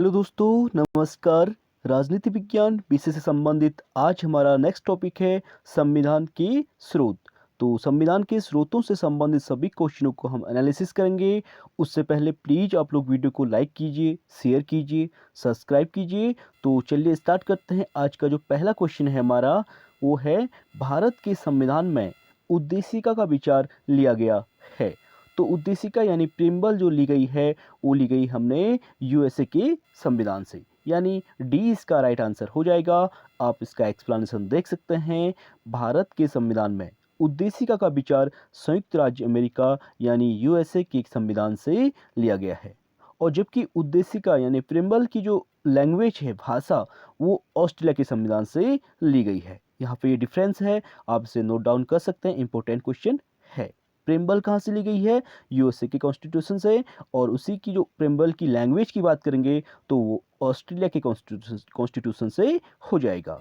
Hello दोस्तों, नमस्कार। राजनीति विज्ञान विषय से संबंधित आज हमारा नेक्स्ट टॉपिक है संविधान के स्रोत। तो संविधान के स्रोतों से संबंधित सभी क्वेश्चनों को हम एनालिसिस करेंगे। उससे पहले प्लीज़ आप लोग वीडियो को लाइक कीजिए, शेयर कीजिए, सब्सक्राइब कीजिए। तो चलिए स्टार्ट करते हैं। आज का जो पहला क्वेश्चन है हमारा, वो है भारत के संविधान में उद्देशिका का विचार लिया गया है। तो उद्देशिका यानी प्रियम्बल जो ली गई है, वो ली गई हमने यूएसए के संविधान से, यानी डी इसका राइट आंसर हो जाएगा। आप इसका एक्सप्लेनेशन देख सकते हैं। भारत के संविधान में उद्देशिका का विचार संयुक्त राज्य अमेरिका यानी यूएसए के संविधान से लिया गया है। और जबकि उद्देशिका यानी प्रियम्बल की जो लैंग्वेज है, भाषा, वो ऑस्ट्रेलिया के संविधान से ली गई है। यहाँ पे ये डिफरेंस है, आप इसे नोट डाउन कर सकते हैं। इंपॉर्टेंट क्वेश्चन है। प्रियम्बल कहाँ से ली गई है? यूएसए के कॉन्स्टिट्यूशन से। और उसी की जो प्रियम्बल की लैंग्वेज की बात करेंगे तो वो ऑस्ट्रेलिया के कॉन्स्टिट्यूशन से हो जाएगा।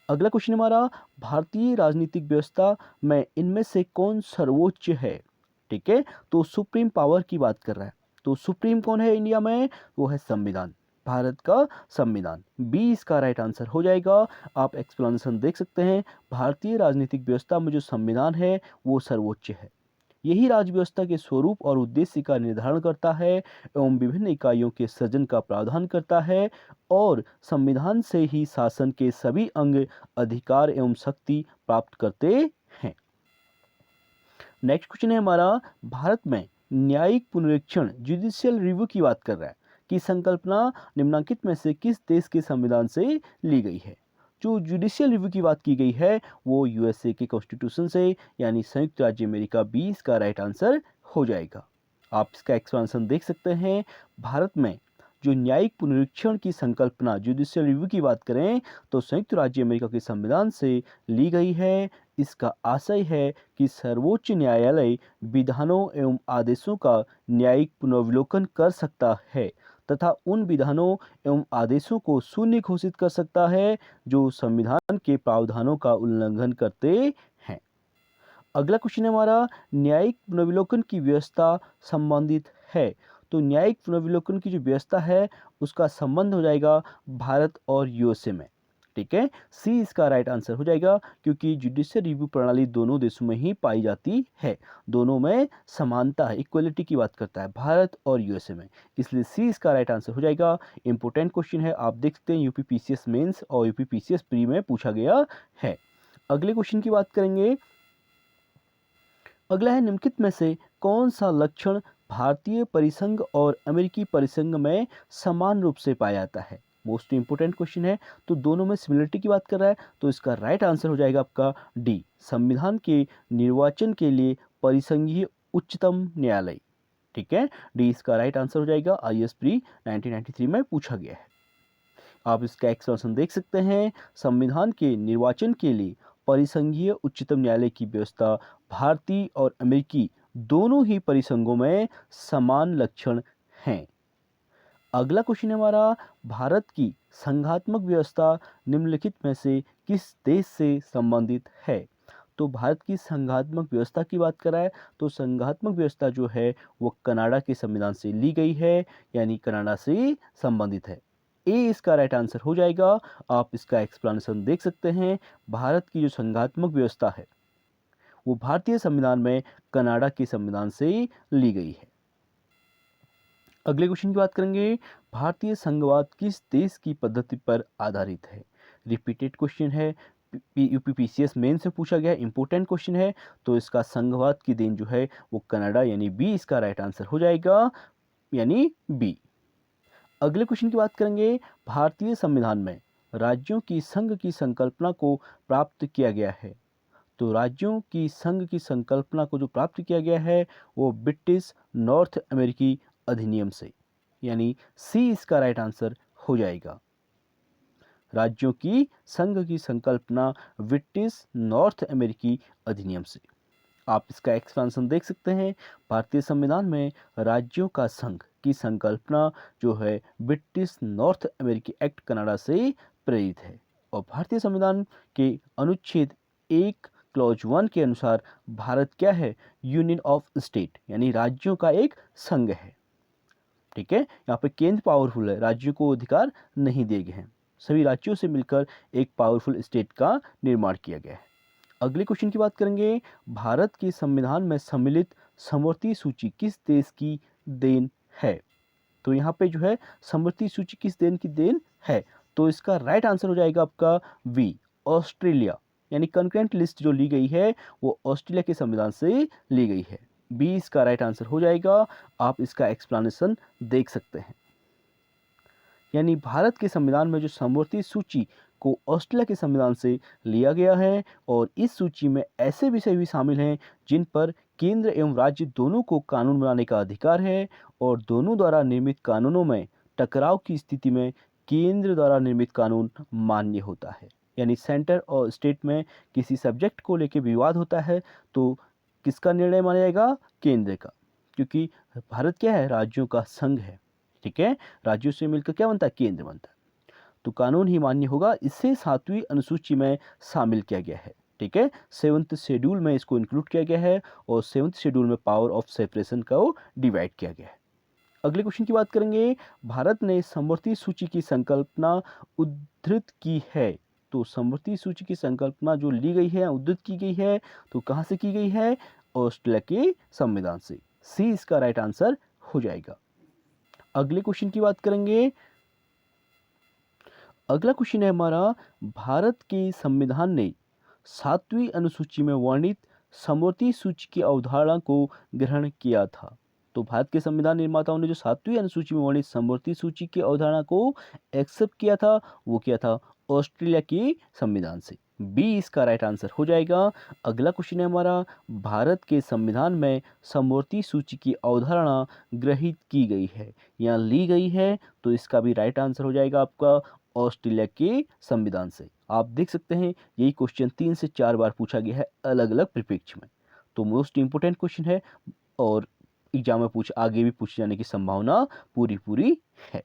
अगला क्वेश्चन हमारा, भारतीय राजनीतिक व्यवस्था में इनमें से कौन सर्वोच्च है? ठीक है, तो सुप्रीम पावर की बात कर रहा है। तो सुप्रीम कौन है इंडिया में? वो है संविधान, भारत का संविधान। बी इसका राइट आंसर हो जाएगा। आप एक्सप्लेनेशन देख सकते हैं। भारतीय राजनीतिक व्यवस्था में जो संविधान है वो सर्वोच्च है। यही राज्य व्यवस्था के स्वरूप और उद्देश्य का निर्धारण करता है एवं विभिन्न इकाइयों के सृजन का प्रावधान करता है। और संविधान से ही शासन के सभी अंग अधिकार एवं शक्ति प्राप्त करते हैं। नेक्स्ट क्वेश्चन है हमारा, भारत में न्यायिक पुनरीक्षण जुडिशियल रिव्यू की बात कर रहा है कि संकल्पना निम्नलिखित में से किस देश के संविधान से ली गई है? जो जुडिशियल रिव्यू की बात की गई है वो यूएसए के कॉन्स्टिट्यूशन से, यानी संयुक्त राज्य अमेरिका। 20 का राइट आंसर हो जाएगा। आप इसका एक्सपेंशन देख सकते हैं। भारत में जो न्यायिक पुनरीक्षण की संकल्पना जुडिशियल रिव्यू की बात करें तो संयुक्त राज्य अमेरिका के संविधान से ली गई है। इसका आशय है कि सर्वोच्च न्यायालय विधानों एवं आदेशों का न्यायिक पुनर्विलोकन कर सकता है तथा उन विधानों एवं आदेशों को शून्य घोषित कर सकता है जो संविधान के प्रावधानों का उल्लंघन करते हैं। अगला क्वेश्चन है हमारा, न्यायिक पुनर्विलोकन की व्यवस्था संबंधित है। तो न्यायिक पुनर्विलोकन की जो व्यवस्था है उसका संबंध हो जाएगा भारत और यूएसए में। ठीक है, सी इसका राइट आंसर हो जाएगा, क्योंकि जुडिशियल रिव्यू प्रणाली दोनों देशों में ही पाई जाती है। दोनों में समानता है, इक्वलिटी की बात करता है भारत और यूएसए में, इसलिए सी इसका राइट आंसर हो जाएगा। इंपॉर्टेंट क्वेश्चन है, आप देख सकते हैं यूपी पीसीएस मेंस और यूपी पीसीएस प्री में पूछा गया है। अगले क्वेश्चन की बात करेंगे। अगला है, निम्नलिखित में से कौन सा लक्षण भारतीय परिसंघ और अमेरिकी परिसंघ में समान रूप से पाया जाता है? मोस्ट इंपोर्टेंट क्वेश्चन है। तो दोनों में सिमिलरिटी की बात कर रहा है, तो इसका राइट आंसर हो जाएगा आपका डी, संविधान के निर्वाचन के लिए परिसंघीय उच्चतम न्यायालय। ठीक है, डी इसका राइट आंसर हो जाएगा। आईएएस प्री 1993 में पूछा गया है। आप इसका एक्सप्लेनेशन देख सकते हैं। संविधान के निर्वाचन के लिए परिसंघीय उच्चतम न्यायालय की व्यवस्था भारतीय और अमेरिकी दोनों ही परिसंघों में समान लक्षण हैं। अगला क्वेश्चन है हमारा, भारत की संघात्मक व्यवस्था निम्नलिखित में से किस देश से संबंधित है? तो भारत की संघात्मक व्यवस्था की बात कर रहा है, तो संघात्मक व्यवस्था जो है वो कनाडा के संविधान से ली गई है, यानी कनाडा से संबंधित है। ए इसका राइट आंसर हो जाएगा। आप इसका एक्सप्लेनेशन देख सकते हैं। भारत की जो संघात्मक व्यवस्था है वो भारतीय संविधान में कनाडा के संविधान से ली गई है। अगले क्वेश्चन की बात करेंगे, भारतीय संघवाद किस देश की पद्धति पर आधारित है? रिपीटेड क्वेश्चन है, यूपी पीसीएस मेन से पूछा गया, इंपॉर्टेंट क्वेश्चन है। तो इसका संघवाद की देन जो है वो कनाडा, यानी बी इसका राइट आंसर हो जाएगा, यानी बी। अगले क्वेश्चन की बात करेंगे, भारतीय संविधान में राज्यों की संघ की संकल्पना को प्राप्त किया गया है। तो राज्यों की संघ की संकल्पना को जो प्राप्त किया गया है वो ब्रिटिश नॉर्थ अमेरिकी अधिनियम से, यानी सी इसका राइट आंसर हो जाएगा। राज्यों की संघ की संकल्पना ब्रिटिश नॉर्थ अमेरिकी अधिनियम से। आप इसका एक्सपेंशन देख सकते हैं। भारतीय संविधान में राज्यों का संघ की संकल्पना जो है ब्रिटिश नॉर्थ अमेरिकी एक्ट कनाडा से प्रेरित है। और भारतीय संविधान के अनुच्छेद 1 क्लॉज 1 के अनुसार भारत क्या है? यूनियन ऑफ स्टेट, यानी राज्यों का एक संघ है। ठीक है, यहाँ पे केंद्र पावरफुल है, राज्यों को अधिकार नहीं दिए गए हैं। सभी राज्यों से मिलकर एक पावरफुल स्टेट का निर्माण किया गया है। अगले क्वेश्चन की बात करेंगे, भारत के संविधान में सम्मिलित समवर्ती सूची किस देश की देन है? तो यहाँ पे जो है समवर्ती सूची किस देश की देन है? तो इसका राइट आंसर हो जाएगा आपका बी, ऑस्ट्रेलिया। यानी कंकरेंट लिस्ट जो ली गई है वो ऑस्ट्रेलिया के संविधान से ली गई है। बी इसका राइट आंसर हो जाएगा। आप इसका एक्सप्लेनेशन देख सकते हैं। यानी भारत के संविधान में जो समवर्ती सूची को ऑस्ट्रेलिया के संविधान से लिया गया है और इस सूची में ऐसे विषय भी शामिल हैं जिन पर केंद्र एवं राज्य दोनों को कानून बनाने का अधिकार है और दोनों द्वारा निर्मित कानूनों में टकराव की स्थिति में केंद्र द्वारा निर्मित कानून मान्य होता है। यानी सेंटर और स्टेट में किसी सब्जेक्ट को लेकर विवाद होता है तो किसका निर्णय माना जाएगा? केंद्र का, क्योंकि भारत क्या है? राज्यों का संघ है। ठीक है, राज्यों से मिलकर क्या बनता है? केंद्र बनता है। तो कानून ही मान्य होगा। इसे 7वीं अनुसूची में शामिल किया गया है। ठीक है, 7th शेड्यूल में इसको इंक्लूड किया गया है और 7th शेड्यूल में पावर ऑफ सेपरेशन को डिवाइड किया गया है। अगले क्वेश्चन की बात करेंगे, भारत ने समवर्ती सूची की संकल्पना उद्धृत की है। तो समवर्ती सूची की संकल्पना जो ली गई है, उद्धृत की गई है, तो कहाँ से की गई है? ऑस्ट्रेलिया के संविधान से। सी इसका राइट आंसर हो जाएगा। अगले क्वेश्चन की बात करेंगे, अगला क्वेश्चन है हमारा, भारत के संविधान ने 7वीं अनुसूची में वर्णित समवर्ती सूची की अवधारणा को ग्रहण किया था। तो भारत के संविधान निर्माताओं ने जो 7वीं अनुसूची में वर्णित समवर्ती सूची की अवधारणा को एक्सेप्ट किया था, वो किया था ऑस्ट्रेलिया के संविधान से। बी इसका राइट आंसर हो जाएगा। अगला क्वेश्चन है हमारा, भारत के संविधान में समवर्ती सूची की अवधारणा ग्रहित की गई है या ली गई है, तो इसका भी राइट आंसर हो जाएगा आपका ऑस्ट्रेलिया के संविधान से। आप देख सकते हैं यही क्वेश्चन 3 से 4 बार पूछा गया है अलग अलग परिप्रेक्ष्य में। तो मोस्ट इंपोर्टेंट क्वेश्चन है और एग्जाम में आगे भी पूछे जाने की संभावना पूरी है।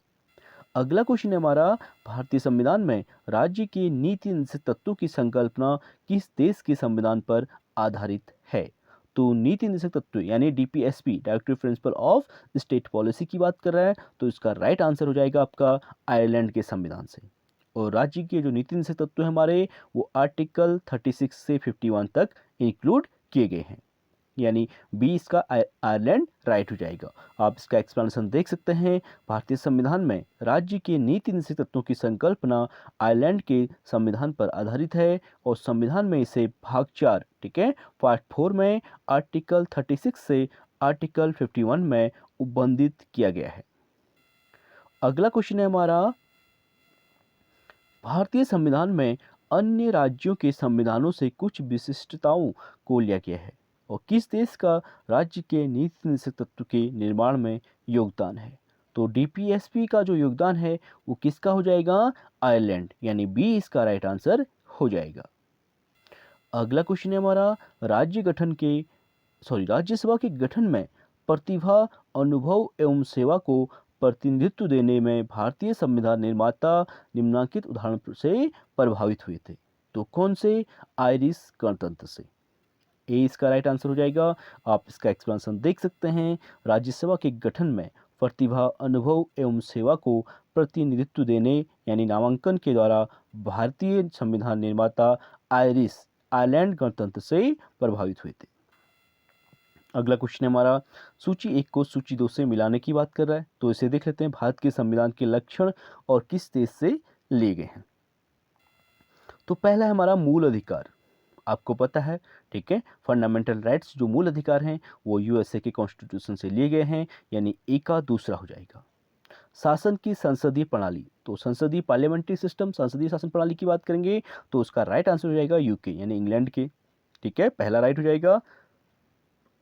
अगला क्वेश्चन है हमारा, भारतीय संविधान में राज्य के नीति निश्चित तत्वों की संकल्पना किस देश के संविधान पर आधारित है? तो नीति निश्चित तत्व यानी DPSP, directive principle of state policy की बात कर रहा है, तो इसका राइट आंसर हो जाएगा आपका आयरलैंड के संविधान से। और राज्य के जो नीति निश्चित तत्व है हमारे, वो आर्टिकल 36 से 51 तक इंक्लूड किए गए हैं। यानी बी इसका आयरलैंड राइट हो जाएगा। आप इसका एक्सप्लेनेशन देख सकते हैं। भारतीय संविधान में राज्य के नीति निश्चित तत्वों की संकल्पना आयरलैंड के संविधान पर आधारित है और संविधान में इसे भाग 4, ठीक है, पार्ट 4 में आर्टिकल 36 से आर्टिकल 51 में उपबंधित किया गया है। अगला क्वेश्चन है हमारा, भारतीय संविधान में अन्य राज्यों के संविधानों से कुछ विशिष्टताओं को लिया गया है और किस देश का राज्य के नीति निश्चित तत्व के निर्माण में योगदान है? तो डीपीएसपी का जो योगदान है वो किसका हो जाएगा? आयरलैंड। यानी बी इसका राइट आंसर हो जाएगा। अगला क्वेश्चन है हमारा, राज्यसभा के गठन में प्रतिभा, अनुभव एवं सेवा को प्रतिनिधित्व देने में भारतीय संविधान निर्माता निम्नलिखित उदाहरण से प्रभावित हुए थे। तो कौन से? आयरिश गणतंत्र से। ए इसका राइट आंसर हो जाएगा। आप इसका एक्सप्लेनेशन देख सकते हैं। राज्यसभा के गठन में प्रतिभा, अनुभव एवं सेवा को प्रतिनिधित्व देने यानी नामांकन के द्वारा भारतीय संविधान निर्माता आयरलैंड गणतंत्र से प्रभावित हुए थे। अगला क्वेश्चन है हमारा, सूची 1 को सूची 2 से मिलाने की बात कर रहा है, तो इसे देख लेते हैं। भारत के संविधान के लक्षण और किस देश से लिए गए हैं? तो पहला है हमारा मूल अधिकार। आपको पता है, ठीक है, फंडामेंटल राइट्स जो मूल अधिकार हैं वो यूएसए के कॉन्स्टिट्यूशन से लिए गए हैं, यानी ए का दूसरा हो जाएगा। शासन की संसदीय प्रणाली, तो संसदीय पार्लियामेंट्री सिस्टम, संसदीय शासन प्रणाली की बात करेंगे तो उसका राइट आंसर हो जाएगा यूके यानी इंग्लैंड के। ठीक है, पहला राइट हो जाएगा।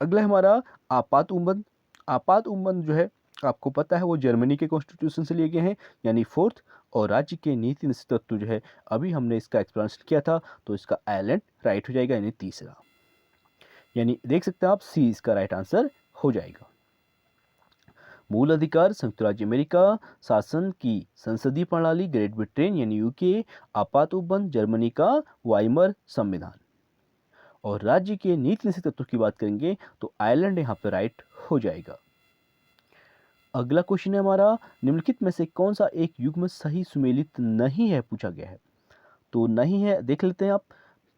अगला हमारा आपात उम्मन। आपात उम्मन जो है आपको पता है वो जर्मनी के कॉन्स्टिट्यूशन से लिए गए हैं, यानी 4th। और राज्य के नीति निश्चित तत्व जो है अभी हमने इसका एक्सप्लेनेशन किया था, तो इसका आयरलैंड राइट हो जाएगा यानी तीसरा। यानी देख सकते हैं आप, सी इसका राइट आंसर हो जाएगा। मूल अधिकार संयुक्त राज्य अमेरिका, शासन की संसदीय प्रणाली ग्रेट ब्रिटेन यानी यूके, आपात उपबंध जर्मनी का वाइमर संविधान। और राज्य के नीति निश्चित तत्व की बात करेंगे तो आयरलैंड यहाँ पे राइट हो जाएगा। अगला क्वेश्चन है हमारा, निम्नलिखित में से कौन सा एक युग्म सही सुमेलित नहीं है, पूछा गया है। तो नहीं है, देख लेते हैं आप।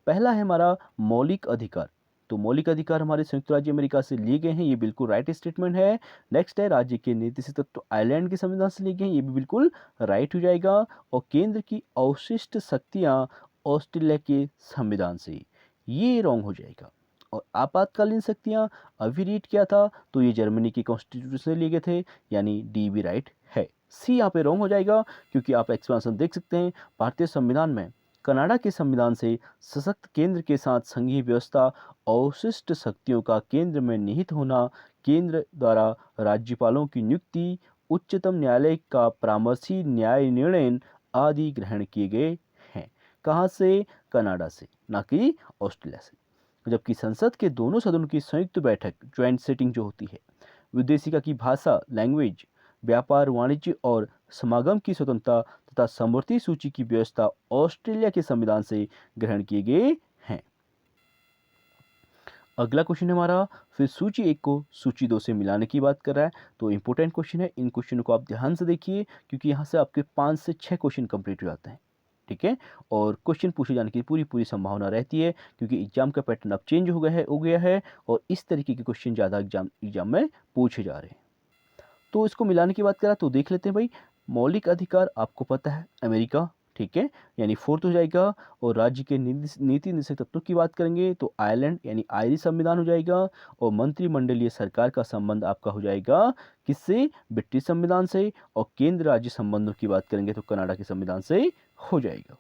पहला है हमारा मौलिक अधिकार। तो मौलिक अधिकार हमारे संयुक्त राज्य अमेरिका से लिए गए हैं, ये बिल्कुल राइट स्टेटमेंट है। नेक्स्ट है, राज्य के नीति से तत्व आयरलैंड के संविधान से लिए गए हैं, ये भी बिल्कुल राइट हो जाएगा। और केंद्र की अवशिष्ट शक्तियां ऑस्ट्रेलिया के संविधान से, ये रॉन्ग हो जाएगा। और आपातकालीन शक्तियां अभी रीड किया था, तो ये जर्मनी के कॉन्स्टिट्यूशन से लिए गए थे, यानी डी भी राइट है। सी यहाँ पे रॉन्ग हो जाएगा, क्योंकि आप एक्सपेंशन देख सकते हैं भारतीय संविधान में कनाडा के संविधान से सशक्त केंद्र के साथ संघीय व्यवस्था, अवशिष्ट शक्तियों का केंद्र में निहित होना, केंद्र द्वारा राज्यपालों की नियुक्ति, उच्चतम न्यायालय का परामर्शी न्याय निर्णय आदि ग्रहण किए गए हैं। कहाँ से? कनाडा से, ना कि ऑस्ट्रेलिया से। जबकि संसद के दोनों सदनों की संयुक्त बैठक, ज्वाइंट सिटिंग जो होती है, विदेशिका की भाषा, लैंग्वेज, व्यापार, वाणिज्य और समागम की स्वतंत्रता तथा समवर्ती सूची की व्यवस्था ऑस्ट्रेलिया के संविधान से ग्रहण किए गए हैं। अगला क्वेश्चन है हमारा, फिर सूची 1 को सूची 2 से मिलाने की बात कर रहा है। तो इंपॉर्टेंट क्वेश्चन है, इन क्वेश्चन को आप ध्यान से देखिए, क्योंकि यहाँ से आपके 5 से 6 क्वेश्चन कंप्लीट हो जाते हैं। ठीक है, और क्वेश्चन पूछे जाने की पूरी संभावना रहती है, क्योंकि एग्जाम का पैटर्न अब चेंज हो गया है और इस तरीके के क्वेश्चन ज़्यादा एग्जाम में पूछे जा रहे हैं। तो इसको मिलाने की बात करा तो देख लेते हैं भाई। मौलिक अधिकार आपको पता है अमेरिका, ठीक है, यानी 4th हो जाएगा। और राज्य के नीति निषेध तत्वों की बात करेंगे तो आयरलैंड यानी आयरिश संविधान हो जाएगा। और मंत्रिमंडलीय सरकार का संबंध आपका हो जाएगा किससे? ब्रिटिश संविधान से। और केंद्र राज्य संबंधों की बात करेंगे तो कनाडा के संविधान से हो जाएगा।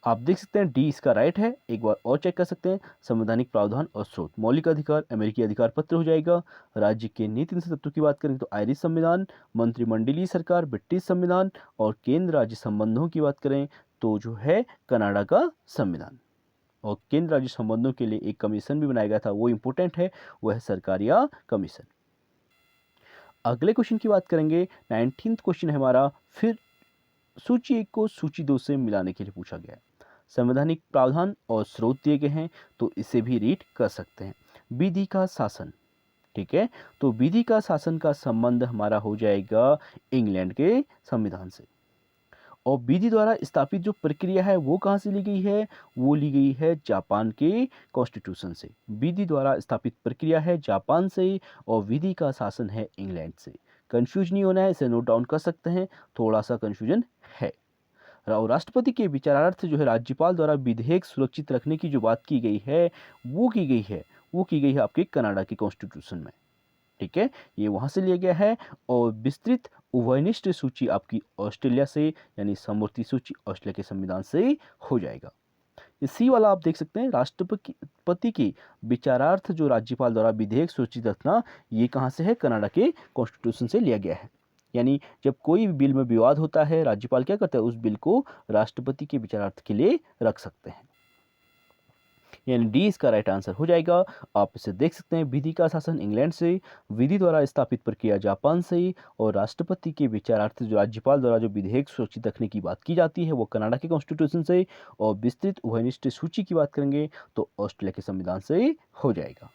आप देख सकते हैं डी इसका राइट है। एक बार और चेक कर सकते हैं, संवैधानिक प्रावधान और स्रोत, मौलिक अधिकार अमेरिकी अधिकार पत्र हो जाएगा। राज्य के नीति निषेध तत्वों की बात करें तो आयरिश संविधान, मंत्रिमंडलीय सरकार ब्रिटिश संविधान, और केंद्र राज्य संबंधों की बात करें तो जो है कनाडा का संविधान। और केंद्र राज्य संबंधों के लिए एक कमीशन भी बनाया गया था, वो इंपॉर्टेंट है, वह है सरकारिया कमीशन। अगले क्वेश्चन की बात करेंगे, 19th क्वेश्चन है हमारा, फिर सूची 1 को सूची 2 से मिलाने के लिए पूछा गया है। संवैधानिक प्रावधान और स्रोत दिए गए हैं, तो इसे भी रीड कर सकते हैं। विधि का शासन, ठीक है, तो विधि का शासन का संबंध हमारा हो जाएगा इंग्लैंड के संविधान से। और विधि द्वारा स्थापित जो प्रक्रिया है वो कहाँ से ली गई है? वो ली गई है जापान के कॉन्स्टिट्यूशन से। विधि द्वारा स्थापित प्रक्रिया है जापान से, और विधि का शासन है इंग्लैंड से। कंफ्यूज नहीं होना है, इसे नोट डाउन कर सकते हैं, थोड़ा सा कंफ्यूजन है। और राष्ट्रपति के विचारार्थ जो है राज्यपाल द्वारा विधेयक सुरक्षित रखने की जो बात की गई है वो की गई है आपके कनाडा के कॉन्स्टिट्यूशन में। ठीक है, ये वहां से लिया गया है। और विस्तृत उभयनिष्ठ सूची आपकी ऑस्ट्रेलिया से, यानी समवर्ती सूची ऑस्ट्रेलिया के संविधान से हो जाएगा। सी वाला आप देख सकते हैं, राष्ट्रपति की विचारार्थ जो राज्यपाल द्वारा विधेयक सुरक्षित रखना, ये कहाँ से है? कनाडा के कॉन्स्टिट्यूशन से लिया गया है। यानी जब कोई भी बिल में विवाद होता है, राज्यपाल क्या करता है? उस बिल को राष्ट्रपति के विचारार्थ के लिए रख सकते हैं, यानी डी इसका राइट आंसर हो जाएगा। आप इसे देख सकते हैं, विधि का शासन इंग्लैंड से, विधि द्वारा स्थापित प्रक्रिया जापान से, और राष्ट्रपति के विचारार्थ जो राज्यपाल द्वारा जो विधेयक सुरक्षित रखने की बात की जाती है वो कनाडा के कॉन्स्टिट्यूशन से। और विस्तृत उभयनिष्ठ सूची की बात करेंगे तो ऑस्ट्रेलिया के संविधान से हो जाएगा।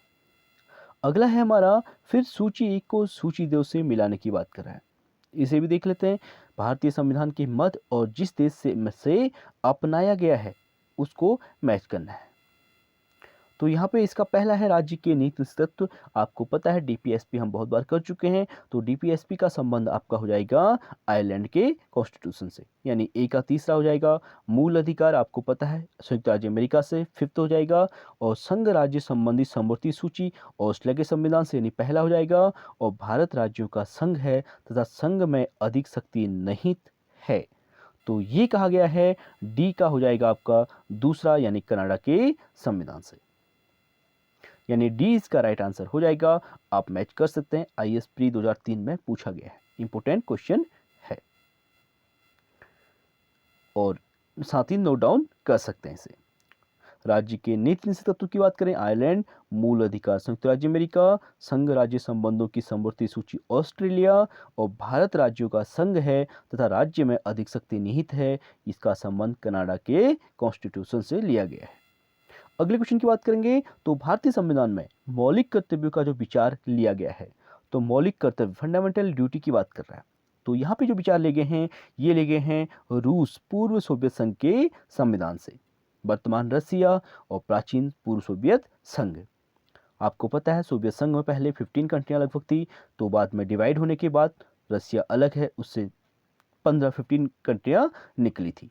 अगला है हमारा, फिर सूची 1 को सूची 2 से मिलाने की बात कर रहा है। इसे भी देख लेते हैं। भारतीय संविधान के मद और जिस देश से अपनाया गया है उसको मैच करना है। तो यहाँ पे इसका पहला है राज्य के नीति तत्व। आपको पता है डीपीएसपी हम बहुत बार कर चुके हैं, तो डीपीएसपी का संबंध आपका हो जाएगा आयरलैंड के कॉन्स्टिट्यूशन से, यानी ए का तीसरा हो जाएगा। मूल अधिकार आपको पता है संयुक्त राज्य अमेरिका से, 5th हो जाएगा। और संघ राज्य संबंधी समवर्ती सूची ऑस्ट्रेलिया के संविधान से, यानी पहला हो जाएगा। और भारत राज्यों का संघ है तथा संघ में अधिक शक्ति निहित है, तो ये कहा गया है डी का हो जाएगा आपका दूसरा, यानी कनाडा के संविधान से, यानी डी इसका राइट आंसर हो जाएगा। आप मैच कर सकते हैं, आईएएस प्री 2003 में पूछा गया है, इंपोर्टेंट क्वेश्चन है, और साथ ही नोट डाउन कर सकते हैं इसे। राज्य के नीति निषेध तत्व की बात करें, आयरलैंड, मूल अधिकार संयुक्त राज्य अमेरिका, संघ राज्य संबंधों की समवर्ती सूची ऑस्ट्रेलिया, और भारत राज्यों का संघ है तथा राज्य में अधिक शक्ति निहित है, इसका संबंध कनाडा के कॉन्स्टिट्यूशन से लिया गया है। अगले क्वेश्चन की बात करेंगे तो भारतीय संविधान में मौलिक कर्तव्यों का जो विचार लिया गया है, तो मौलिक कर्तव्य फंडामेंटल ड्यूटी की बात कर रहा है। तो यहाँ पे जो विचार ले गए हैं ये ले गए हैं रूस पूर्व सोवियत संघ के संविधान से, वर्तमान रसिया और प्राचीन पूर्व सोवियत संघ। आपको पता है सोवियत संघ में पहले 15 कंट्रियां लगभग थी, तो बाद में डिवाइड होने के बाद रसिया अलग है, उससे 15 कंट्रियां निकली थी।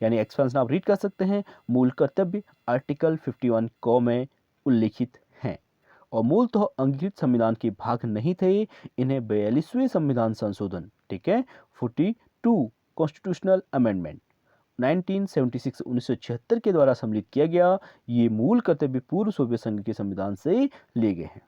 यानी एक्सपेंशन आप रीड कर सकते हैं। मूल कर्तव्य आर्टिकल 51 क में उल्लिखित हैं और मूल तो अंगीकृत संविधान के भाग नहीं थे। इन्हें 42वें संविधान संशोधन, ठीक है, 42 कॉन्स्टिट्यूशनल अमेंडमेंट 1976 के द्वारा सम्मिलित किया गया। ये मूल कर्तव्य पूर्व सोवियत संघ के संविधान से लिए गए हैं।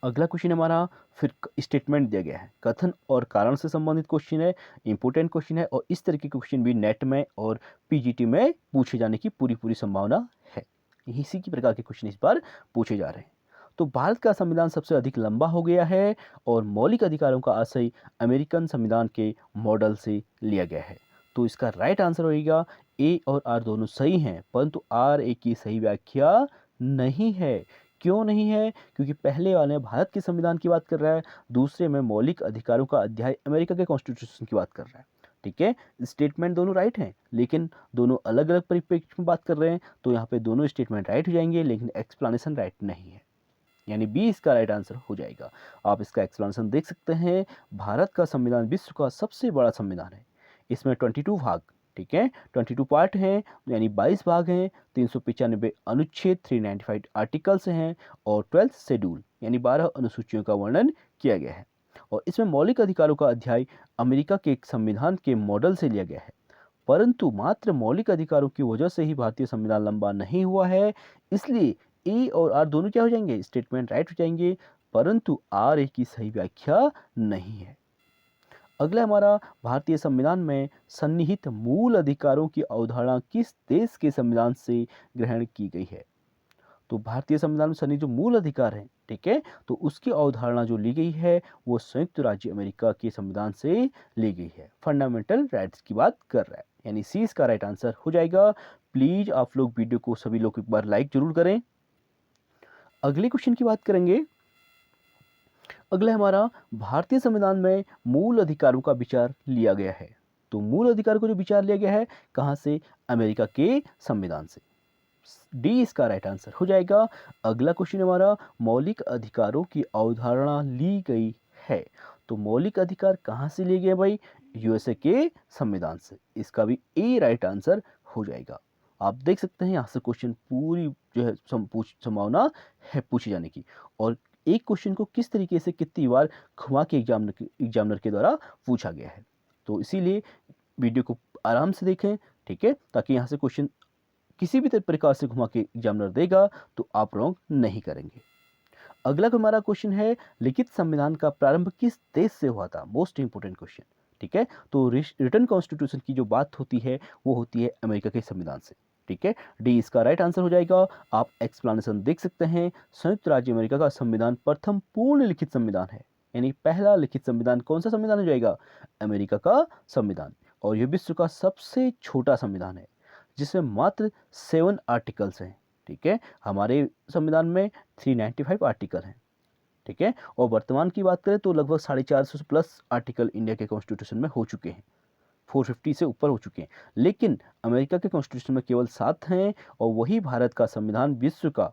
अगला क्वेश्चन हमारा फिर स्टेटमेंट दिया गया है, कथन और कारण से संबंधित क्वेश्चन है, इंपोर्टेंट क्वेश्चन है और इस तरह के क्वेश्चन भी नेट में और पीजीटी में पूछे जाने की पूरी संभावना है। इसी की प्रकार के क्वेश्चन इस बार पूछे जा रहे हैं। तो भारत का संविधान सबसे अधिक लंबा हो गया है और मौलिक अधिकारों का आशय अमेरिकन संविधान के मॉडल से लिया गया है। तो इसका राइट आंसर होगा ए और आर दोनों सही हैं, परंतु आर ए की सही व्याख्या नहीं है। क्यों नहीं है? क्योंकि पहले वाले भारत के संविधान की बात कर रहा है, दूसरे में मौलिक अधिकारों का अध्याय अमेरिका के कॉन्स्टिट्यूशन की बात कर रहा है। ठीक है, स्टेटमेंट दोनों राइट हैं, लेकिन दोनों अलग अलग परिप्रेक्ष्य में बात कर रहे हैं, तो यहाँ पे दोनों स्टेटमेंट राइट हो जाएंगे, लेकिन एक्सप्लेनेशन राइट नहीं है। यानी बी इसका राइट आंसर हो जाएगा। आप इसका एक्सप्लेनेशन देख सकते हैं। भारत का संविधान विश्व का सबसे बड़ा संविधान है। इसमें 22 भाग, ठीक है, 22 पार्ट हैं, यानी 22 भाग हैं, 395 अनुच्छेद, 395 आर्टिकल्स हैं और 12th शेड्यूल यानी 12 अनुसूचियों का वर्णन किया गया है। और इसमें मौलिक अधिकारों का अध्याय अमेरिका के एक संविधान के मॉडल से लिया गया है, परंतु मात्र मौलिक अधिकारों की वजह से ही भारतीय संविधान लंबा नहीं हुआ है। इसलिए ए और आर दोनों क्या हो जाएंगे? स्टेटमेंट राइट हो जाएंगे, परंतु आर ए की सही व्याख्या नहीं है। अगला हमारा, भारतीय संविधान में सन्निहित मूल अधिकारों की अवधारणा किस देश के संविधान से ग्रहण की गई है? तो भारतीय संविधान में सन्निहित जो मूल अधिकार हैं, ठीक है, तो उसकी अवधारणा जो ली गई है वो संयुक्त राज्य अमेरिका के संविधान से ली गई है। फंडामेंटल राइट्स की बात कर रहा है, यानी सी इसका राइट आंसर हो जाएगा। प्लीज आप लोग वीडियो को सभी लोग एक बार लाइक जरूर करें। अगले क्वेश्चन की बात करेंगे। अगला हमारा, भारतीय संविधान में मूल अधिकारों का विचार लिया गया है। तो मूल अधिकार को जो विचार लिया गया है कहां से? अमेरिका के संविधान से। डी इसका राइट आंसर हो जाएगा। अगला क्वेश्चन हमारा, मौलिक अधिकारों की अवधारणा ली गई है। तो मौलिक अधिकार कहां से लिए गए भाई? यूएसए के संविधान से। इसका भी ए राइट आंसर हो जाएगा। आप देख सकते हैं यहाँ से क्वेश्चन पूरी जो है संभावना है पूछे जाने की, और एक क्वेश्चन को किस तरीके से कितनी बार घुमा के एग्जामिनर के द्वारा पूछा गया है। तो इसीलिए वीडियो को आराम से देखें, ठीक है, ताकि यहाँ से क्वेश्चन किसी भी प्रकार से घुमा के एग्जामिनर देगा तो आप रॉन्ग नहीं करेंगे। अगला हमारा क्वेश्चन है, लिखित संविधान का प्रारंभ किस देश से हुआ था? मोस्ट इंपोर्टेंट क्वेश्चन, ठीक है। तो रिटन कॉन्स्टिट्यूशन की जो बात होती है वो होती है अमेरिका के संविधान से, ठीक है। डी इसका राइट आंसर हो जाएगा। आप एक्सप्लेनेशन देख सकते हैं। संयुक्त राज्य अमेरिका का संविधान प्रथम पूर्ण लिखित संविधान है, यानी पहला लिखित संविधान कौन सा संविधान हो जाएगा? अमेरिका का संविधान। और यह विश्व का सबसे छोटा संविधान है, जिसमें मात्र 7 आर्टिकल्स हैं, ठीक है। हमारे संविधान में 395 आर्टिकल हैं, ठीक है। और वर्तमान की बात करें तो लगभग 450 प्लस आर्टिकल इंडिया के कॉन्स्टिट्यूशन में हो चुके हैं, 450 से ऊपर हो चुके हैं। लेकिन अमेरिका के कॉन्स्टिट्यूशन में केवल 7 हैं, और वही भारत का संविधान विश्व का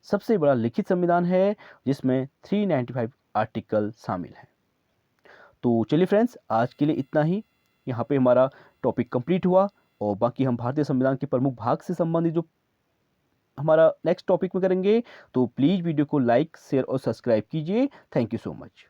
सबसे बड़ा लिखित संविधान है, जिसमें 395 आर्टिकल शामिल हैं। तो चलिए फ्रेंड्स, आज के लिए इतना ही। यहाँ पे हमारा टॉपिक कंप्लीट हुआ, और बाकी हम भारतीय संविधान के प्रमुख भाग से संबंधित जो हमारा नेक्स्ट टॉपिक में करेंगे। तो प्लीज़ वीडियो को लाइक, शेयर और सब्सक्राइब कीजिए। Thank you so much.